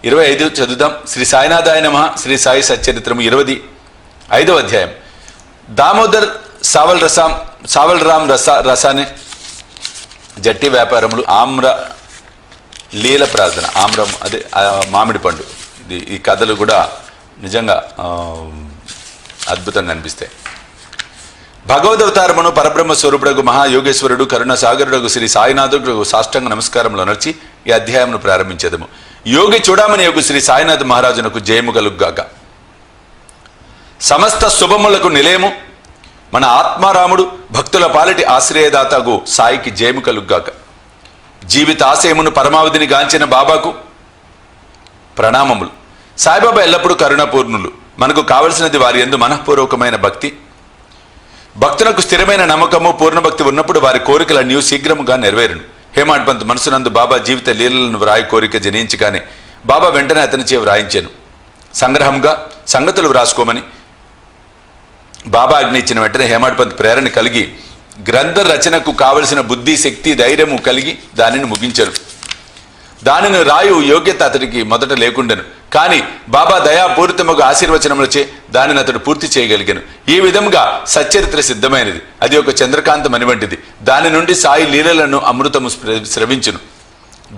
25 చదువుదాం. శ్రీ సాయినాథాయ నమః. శ్రీ సాయి సచ్చరిత్రము 25వ అధ్యాయం. దామోదర్ సావల్రామ్ రసానే జట్టి వ్యాపారములు ఆమ్ర లీల ప్రార్థన. ఆమ్రం అదే మామిడి పండు. ఈ కథలు కూడా నిజంగా అద్భుతంగా అనిపిస్తాయి. భగవదవతారమును పరబ్రహ్మ స్వరూపుడకు మహాయోగేశ్వరుడు కరుణాసాగరుడు శ్రీ సాయినాథుడు సాష్టాంగ నమస్కారములు నర్చి ఈ అధ్యాయమును ప్రారంభించేదము. యోగి చూడమని యోగు శ్రీ సాయినాథ మహారాజునకు జయము కలుగుగాక. సమస్త శుభములకు నిలయము మన ఆత్మారాముడు భక్తుల పాలిటి ఆశ్రయదాతగు సాయికి జయము కలుగుగాక. జీవిత ఆశయమును పరమావధిని గాంచిన బాబాకు ప్రణామములు. సాయిబాబా ఎల్లప్పుడూ కరుణాపూర్ణులు. మనకు కావలసినది వారి యందు మనఃపూర్వకమైన భక్తి. భక్తులకు స్థిరమైన నమ్మకము పూర్ణభక్తి ఉన్నప్పుడు వారి కోరికలన్నీ శీఘ్రముగా నెరవేరును. హేమాడ్ పంత్ మనసునందు బాబా జీవిత లీలలను వ్రాయి కోరిక జనించగానే బాబా వెంటనే అతని చే వ్రాయించాను. సంగ్రహంగా సంగతులు వ్రాసుకోమని బాబా ఆజ్ఞ ఇచ్చిన వెంటనే హేమాడ్ పంత్ ప్రేరణ కలిగి గ్రంథ రచనకు కావలసిన బుద్ధి శక్తి ధైర్యము కలిగి దానిని ముగించారు. దానిని రాయు యోగ్యత అతడికి మొదట లేకుండెను. కానీ బాబా దయాపూరితముగా ఆశీర్వచనములచే దానిని అతడు పూర్తి చేయగలిగాను. ఈ విధంగా సచ్చరిత్ర సిద్ధమైనది. అది ఒక చంద్రకాంతమణి వంటిది. దాని నుండి సాయి లీలలను అమృతము స్రవించును.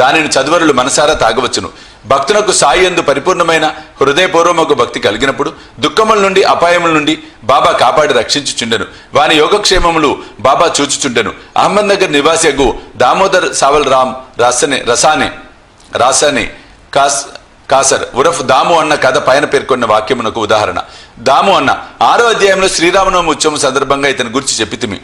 దానిని చదువరులు మనసారా తాగవచ్చును. భక్తులకు సాయి యందు పరిపూర్ణమైన హృదయపూర్వక భక్తి కలిగినప్పుడు దుఃఖముల నుండి అపాయముల నుండి బాబా కాపాడి రక్షించుచుండెను. వాని యోగక్షేమములు బాబా చూచుచుండెను. అహ్మద్నగర్ నివాసియగు దామోదర్ సావల్రామ్ రాసానే కాసర్ ఉరఫ్ దాము అన్న కథ పైన పేర్కొన్న వాక్యమునకు ఉదాహరణ. దాము అన్న 6వ అధ్యాయంలో శ్రీరామనవమి ఉత్సవం సందర్భంగా ఇతని గురించి చెప్పితిమి.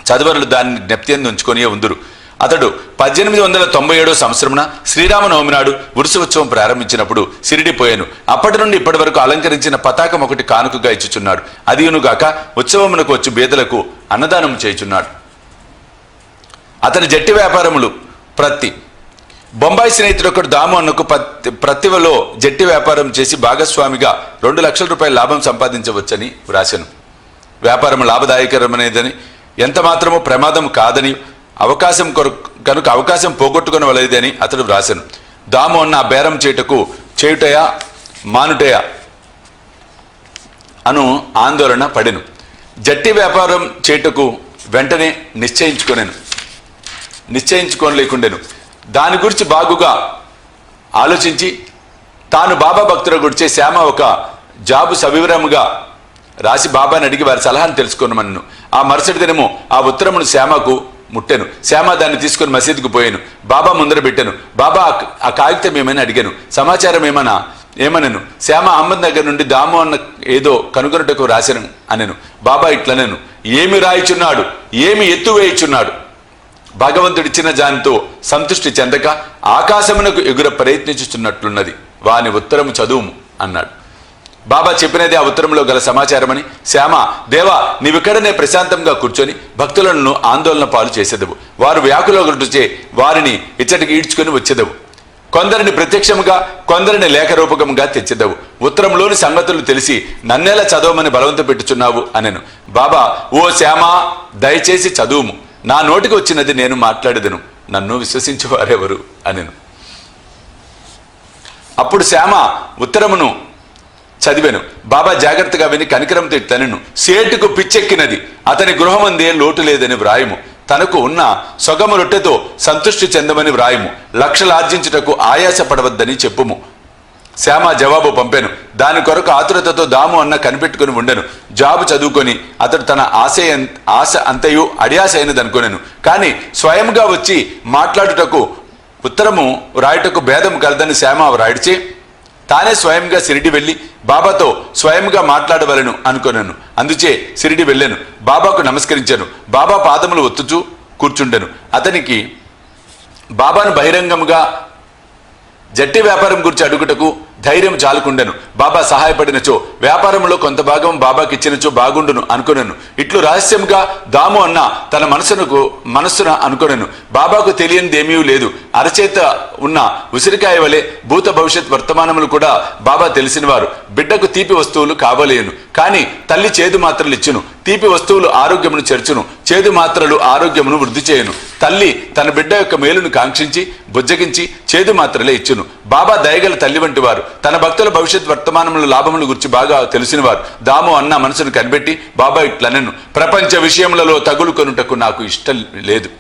చదువరులు దాన్ని జ్ఞప్తియందు ఉంచుకొని ఉందురు. అతడు 1897 సంవత్సరమున శ్రీరామనవమి నాడు ఉరుసు ఉత్సవం ప్రారంభించినప్పుడు సిరిడిపోయాను. అప్పటి నుండి ఇప్పటి వరకు అలంకరించిన పతాకం ఒకటి కానుకగా ఇచ్చుచున్నాడు. అదియునుగాక ఉత్సవమునకు వచ్చి బేదలకు అన్నదానం చేయుచున్నాడు. అతని జట్టి వ్యాపారములు బొంబాయి స్నేహితుడు ఒకడు దాము అన్నకు ప్రతివలో జట్టి వ్యాపారం చేసి భాగస్వామిగా 2 లక్షల రూపాయల లాభం సంపాదించవచ్చని వ్రాశాను. వ్యాపారం లాభదాయకరమనేదని ఎంత మాత్రమో ప్రమాదం కాదని కనుక అవకాశం పోగొట్టుకునవలేదని అతడు వ్రాశాను. దాము అన్న ఆ బేరం చేయుటయా మానుటయా అను ఆందోళన పడెను. జట్టి వ్యాపారం చేయుటకు వెంటనే నిశ్చయించుకోలేకుండెను. దాని గురించి బాగుగా ఆలోచించి తాను బాబా భక్తుల గురించే శ్యామ ఒక జాబు సవివరముగా రాసి బాబాని అడిగి వారి సలహాను తెలుసుకున్నామన్ను. ఆ మరుసటి దినము ఆ ఉత్తరమును శ్యామకు ముట్టెను. శ్యామ దాన్ని తీసుకుని మసీదుకు పోయాను. బాబా ముందర పెట్టాను. బాబా ఆ కాగితం ఏమైనా అడిగాను. సమాచారం ఏమనను. శ్యామ అహ్మద్నగర్ నుండి దాము అన్న ఏదో కనుగొనుటకు రాశాను అనెను. బాబా ఇట్లనెను, ఏమి రాయిచున్నాడు, ఏమి ఎత్తు వేయుచున్నాడు. భగవంతుడిచ్చిన దానితో సంతృష్టి చెందక ఆకాశమునకు ఎగుర ప్రయత్నించుచున్నట్లున్నది. వాని ఉత్తరము చదువుము అన్నాడు. బాబా చెప్పినది ఆ ఉత్తరంలో గల సమాచారమని. శ్యామ, దేవా, నీవిక్కడనే ప్రశాంతంగా కూర్చొని భక్తులను ఆందోళన పాలు చేసేదవు. వారు వ్యాకులగుటచే వారిని ఇచ్చటికి ఈడ్చుకొని వచ్చేదవు. కొందరిని ప్రత్యక్షముగా కొందరిని లేఖ రూపకముగా తెచ్చేదవు. ఉత్తరంలోని సంగతులు తెలిసి నన్నేలా చదవమని బలవంత పెట్టుచున్నావు అనెను. బాబా, ఓ శ్యామ, దయచేసి చదువుము. నా నోటికి వచ్చినది నేను మాట్లాడేదను. నన్ను విశ్వసించేవారెవరు అనెను. అప్పుడు శ్యామ ఉత్తరమును చదివాను. బాబా జాగ్రత్తగా విని కనికరంతో తనను, సేటుకు పిచ్చెక్కినది, అతని గృహమందే లోటు లేదని వ్రాయము. తనకు ఉన్న సొగము రొట్టెతో సంతృష్టి చెందమని వ్రాయము. లక్షలు ఆర్జించుటకు ఆయాస పడవద్దని చెప్పుము. శ్యామ జవాబు పంపాను. దాని కొరకు ఆతురతతో దాము అన్న కనిపెట్టుకుని ఉండెను. జాబు చదువుకొని అతడు తన ఆశ అంతయు అడియాస అయినది అనుకునేను. కానీ స్వయంగా వచ్చి మాట్లాడుటకు ఉత్తరము వ్రాయుటకు భేదం కలదని శ్యామ వ్రాయిడిచే తానే స్వయంగా సిరిడి వెళ్ళి బాబాతో స్వయంగా మాట్లాడవలను అనుకున్నాను. అందుచే సిరిడి వెళ్ళాను. బాబాకు నమస్కరించాను. బాబా పాదములు ఒత్తుచూ కూర్చుండెను. అతనికి బాబాను బహిరంగముగా జట్టి వ్యాపారం గురించి అడుగుటకు ధైర్యం చాలుకుండెను. బాబా సహాయపడినచో వ్యాపారంలో కొంత భాగం బాబాకి ఇచ్చినచో బాగుండును అనుకున్నాను. ఇట్లు రహస్యంగా దాము అన్న తన మనస్సున అనుకున్నాను. బాబాకు తెలియనిదేమీ లేదు. అరచేత ఉన్న ఉసిరికాయ వలె భూత భవిష్యత్ వర్తమానములు కూడా బాబా తెలిసినవారు. బిడ్డకు తీపి వస్తువులు కావలేను, కానీ తల్లి చేదు మాత్రలు ఇచ్చును. తీపి వస్తువులు ఆరోగ్యమును చెర్చును, చేదు మాత్రలు ఆరోగ్యమును వృద్ధి చేయును. తల్లి తన బిడ్డ యొక్క మేలును కాంక్షించి బుజ్జగించి చేదు మాత్రలే ఇచ్చును. బాబా దయగల తల్లి వంటి వారు, తన భక్తుల భవిష్యత్ వర్తమానముల లాభముల గురించి బాగా తెలిసిన వారు. దాము అన్న మనసును కనిపెట్టి బాబా ఇట్లనెను, ప్రపంచ విషయములలో తగులు కొనుటకు నాకు ఇష్టం లేదు.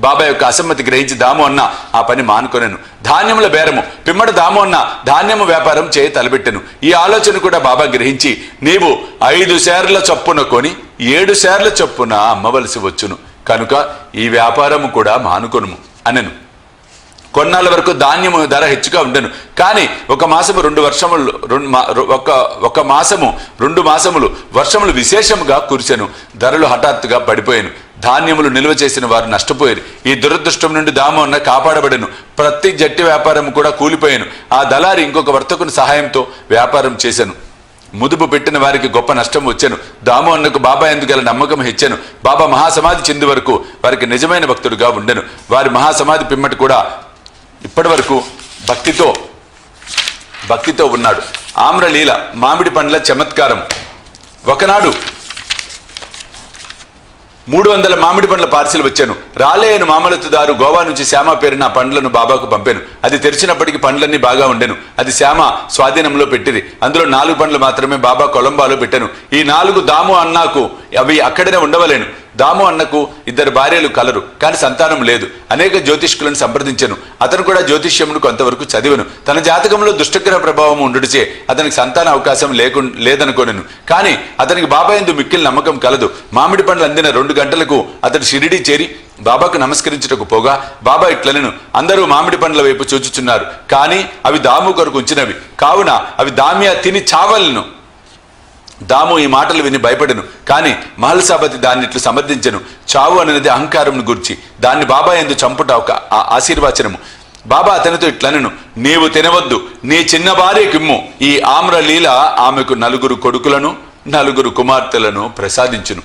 బాబా యొక్క అసమ్మతి గ్రహించి దాము అన్న ఆ పని మానుకొనెను. ధాన్యముల బేరము పిమ్మట దాము అన్న ధాన్యము వ్యాపారం చేయి తలబెట్టెను. ఈ ఆలోచన కూడా బాబా గ్రహించి, నీవు 5 సేర్ల చొప్పున కొని 7 సేర్ల చొప్పున అమ్మవలసి వచ్చును, కనుక ఈ వ్యాపారము కూడా మానుకొనుము అనెను. కొన్నాళ్ళ వరకు ధాన్యము ధర హెచ్చుగా ఉండెను. కానీ ఒక మాసము 2 మాసములు వర్షములు విశేషముగా కురిసెను. ధరలు హఠాత్తుగా పడిపోయాను. ధాన్యములు నిల్వ చేసిన వారు నష్టపోయారు. ఈ దురదృష్టం నుండి దాము అన్న కాపాడబడెను. ప్రతి జట్టి వ్యాపారం కూడా కూలిపోయాను. ఆ దళారి ఇంకొక వర్తకుని సహాయంతో వ్యాపారం చేశాను. ముదుపు పెట్టిన వారికి గొప్ప నష్టం వచ్చాను. దాము అన్నకు బాబా ఎందుకు నమ్మకం హెచ్చాను. బాబా మహాసమాధి చెంది వరకు వారికి నిజమైన భక్తుడుగా ఉండెను. వారి మహాసమాధి పిమ్మటి కూడా ఇప్పటి వరకు భక్తితో ఉన్నాడు. ఆమ్రలీల మామిడి పండ్ల చమత్కారం. ఒకనాడు 300 మామిడి పండ్ల పార్సిల్ వచ్చాను. రాలేయను మామలతుదారు గోవా నుంచి శ్యామ పేరున పండ్లను బాబాకు పంపాను. అది తెరిచినప్పటికీ పండ్లన్నీ బాగా ఉండెను. అది శ్యామ స్వాధీనంలో పెట్టింది. అందులో 4 పండ్లు మాత్రమే బాబా కొలంబాలో పెట్టాను. ఈ 4 దాము అన్నాకు అవి అక్కడనే ఉండవలేను. దాము అన్నకు 2 భార్యలు కలరు, కానీ సంతానం లేదు. అనేక జ్యోతిష్కులను సంప్రదించను. అతను కూడా జ్యోతిష్యమును కొంతవరకు చదివను. తన జాతకంలో దుష్టగ్రహ ప్రభావం ఉండుడిచే అతనికి సంతాన అవకాశం లేదనుకోనెను. కానీ అతనికి బాబా యందు మిక్కిలి నమ్మకం కలదు. మామిడి పండ్లు అందిన 2 గంటలకు అతడు షిరిడీ చేరి బాబాకు నమస్కరించుటకు పోగా బాబా ఇట్లనెను, అందరూ మామిడి పండ్ల వైపు చూచుచున్నారు, కానీ అవి దాము కొరకు ఉంచినవి, కావున అవి దామియా తిని చావలను. దాము ఈ మాటలు విని భయపడెను. కానీ మహల్సాపతి దాన్ని ఇట్లు సమర్థించెను, చావు అనేది అహంకారంను గురించి, దాన్ని బాబా యందు చంపుట ఒక ఆశీర్వచనము. బాబా అతనితో ఇట్లనెను, నీవు తినవద్దు, నీ చిన్న భార్యకిమ్ము. ఈ ఆమ్రలీల ఆమెకు 4 కొడుకులను 4 కుమార్తెలను ప్రసాదించును.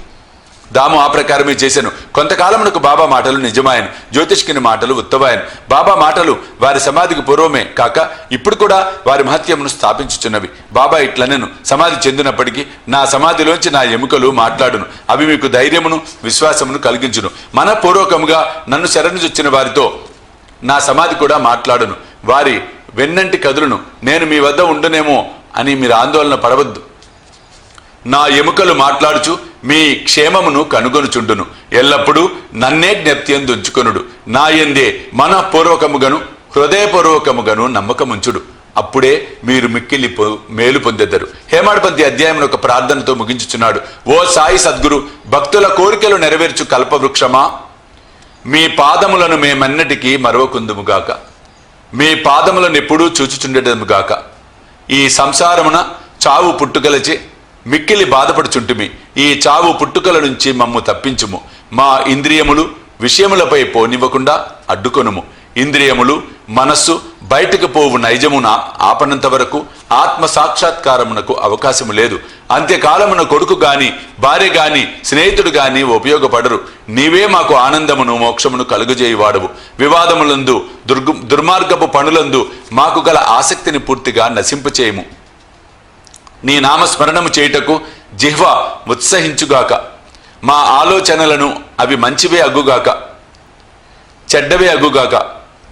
దాము ఆ ప్రకారమే చేశాను. కొంతకాలమునకు బాబా మాటలు నిజమాయను, జ్యోతిష్కుని మాటలు ఉత్తమాయను. బాబా మాటలు వారి సమాధికి పూర్వమే కాక ఇప్పుడు కూడా వారి మహత్యమును స్థాపించుచున్నవి. బాబా ఇట్లనెను, సమాధి చెందినప్పటికీ నా సమాధిలోంచి నా ఎముకలు మాట్లాడును. అవి మీకు ధైర్యమును విశ్వాసమును కలిగించును. మనపూర్వకముగా నన్ను శరణుజొచ్చిన వారితో నా సమాధి కూడా మాట్లాడును. వారి వెన్నంటి కదులును. నేను మీ వద్ద ఉండునేమో అని మీరు ఆందోళన పడవద్దు. నా ఎముకలు మాట్లాడుచు మీ క్షేమమును కనుగొనుచుండును. ఎల్లప్పుడూ నన్నే జ్ఞప్తియందు ఉంచుకొనుడు. నా యందే మనఃపూర్వకముగను హృదయపూర్వకముగను నమ్మకముంచుడు. అప్పుడే మీరు మిక్కిలి మేలు పొందెదరు. హేమాడ్పంతి అధ్యాయం ఒక ప్రార్థనతో ముగించుచున్నాడు. ఓ సాయి సద్గురు, భక్తుల కోరికలు నెరవేర్చు కల్పవృక్షమా, మీ పాదములను మేమన్నటికీ మరవకుందుముగాక. మీ పాదములను ఎప్పుడూ చూచుచుండెదముగాక. ఈ సంసారమున చావు పుట్టుకలచే మిక్కిలి బాధపడుచుంటుమి. ఈ చావు పుట్టుకల నుంచి మమ్ము తప్పించుము. మా ఇంద్రియములు విషయములపై పోనివ్వకుండా అడ్డుకొనుము. ఇంద్రియములు మనస్సు బయటకు పోవు నైజమున ఆపనంత వరకు ఆత్మ సాక్షాత్కారమునకు అవకాశము లేదు. అంత్యకాలమున కొడుకు గాని భార్య గాని స్నేహితుడు గాని ఉపయోగపడరు. నీవే మాకు ఆనందమును మోక్షమును కలుగజేయువాడవు. వివాదములందు దుర్మార్గపు పనులందు మాకు గల ఆసక్తిని పూర్తిగా నశింపచేయము. నీ నామస్మరణము చేయుటకు జిహ్వ ఉత్సహించుగాక. మా ఆలోచనలను అవి మంచివే అగ్గుగాక, చెడ్డవే అగ్గుగాక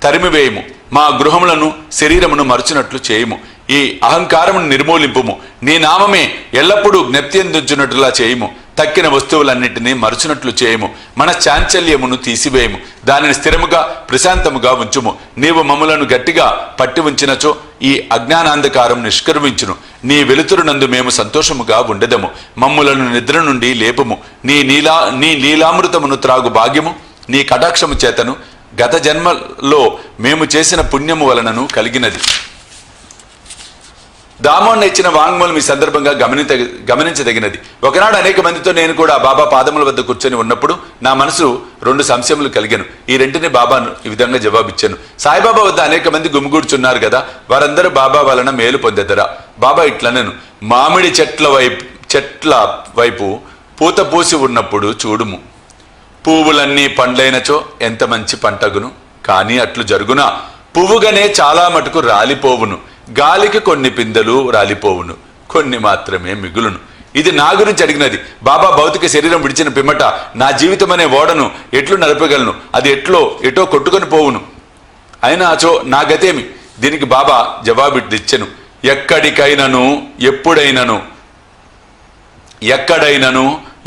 తరిమివేయము. మా గృహములను శరీరమును మరచునట్లు చేయుము. ఈ అహంకారమును నిర్మూలింపుము. నీ నామమే ఎల్లప్పుడూ జ్ఞప్తియందుంచున్నట్లుగా చేయుము. తక్కిన వస్తువులన్నింటినీ మరచునట్లు చేయము. మన చాంచల్యమును తీసివేయము. దానిని స్థిరముగా ప్రశాంతముగా ఉంచుము. నీవు మమ్ములను గట్టిగా పట్టి ఉంచినచో ఈ అజ్ఞానాంధకారం నిష్క్రమించును. నీ వెలుతురునందు మేము సంతోషముగా ఉండెదము. మమ్ములను నిద్ర నుండి లేపుము. నీ లీలామృతమును త్రాగు భాగ్యము నీ కటాక్షము చేతను గత జన్మలో మేము చేసిన పుణ్యము వలనను కలిగినది. దామోన్న ఇచ్చిన వాంగ్మూలం ఈ సందర్భంగా గమనించదగినది. ఒకనాడు అనేక మందితో నేను కూడా బాబా పాదముల వద్ద కూర్చొని ఉన్నప్పుడు నా మనసు 2 సంశయములు కలిగాను. ఈ రెంటిని బాబాను ఈ విధంగా జవాబిచ్చాను. సాయిబాబా వద్ద అనేక మంది గుమిగూడుచున్నారు కదా, వారందరూ బాబా వలన మేలు పొందెదరా? బాబా ఇట్లనెను, మామిడి చెట్ల వైపు పూత పూసి ఉన్నప్పుడు చూడుము. పువ్వులన్నీ పండ్లైనచో ఎంత మంచి పంటగును. కానీ అట్లు జరుగునా? పువ్వుగానే చాలా మటుకు రాలిపోవును. గాలికి కొన్ని పిందెలు రాలిపోవును, కొన్ని మాత్రమే మిగులును. ఇది నా గురించి అడిగినది. బాబా భౌతిక శరీరం విడిచిన పిమ్మట నా జీవితం అనే ఓడను ఎట్లు నడపగలను? అది ఎటో కొట్టుకొని పోవును. అయినా అచో నా గతేమి? దీనికి బాబా జవాబిచ్చెను, ఎక్కడికైనను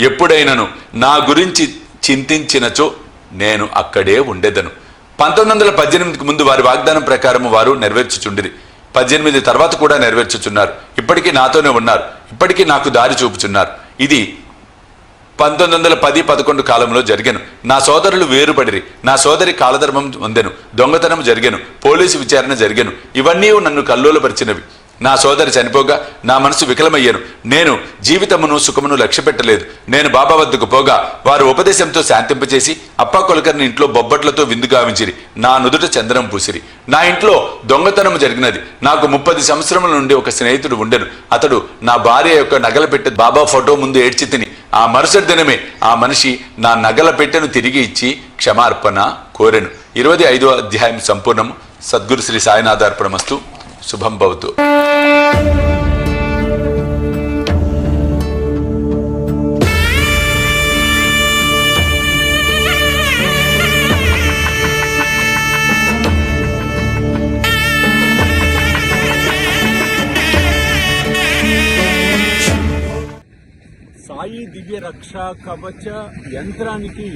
ఎప్పుడైనను నా గురించి చింతించినచో నేను అక్కడే ఉండేదను. 1918కు ముందు వారి వాగ్దానం ప్రకారం వారు నెరవేర్చుచుండిరి. 18 తర్వాత కూడా నెరవేర్చుచున్నారు. ఇప్పటికీ నాతోనే ఉన్నారు. ఇప్పటికీ నాకు దారి చూపుచున్నారు. ఇది 1910-11 కాలంలో జరిగాను. నా సోదరులు వేరుపడిరి. నా సోదరి కాలధర్మం పొందెను. దొంగతనం జరిగాను. పోలీసు విచారణ జరిగాను. ఇవన్నీ నన్ను కల్లోలపరిచినవి. నా సోదరి చనిపోగా నా మనసు వికలమయ్యాను. నేను జీవితమును సుఖమును లక్ష్య పెట్టలేదు. నేను బాబా వద్దకు పోగా వారు ఉపదేశంతో శాంతింపచేసి అప్పా కొలకర్ని ఇంట్లో బొబ్బట్లతో విందు గావించిరి. నా నుదుట చందనం పూసిరి. నా ఇంట్లో దొంగతనం జరిగినది. నాకు 30 సంవత్సరముల నుండి ఒక స్నేహితుడు ఉండెను. అతడు నా భార్య యొక్క నగల పెట్టె బాబా ఫోటో ముందు ఏడ్చి తిని ఆ మరుసటి దినమే ఆ మనిషి నా నగల పెట్టెను తిరిగి ఇచ్చి క్షమార్పణ కోరెను. 25వ అధ్యాయం సంపూర్ణము. సద్గురు శ్రీ సాయినాథార్పణమస్తు. శుభం భవతు. సాయి దివ్య రక్ష కవచ యంత్రానికి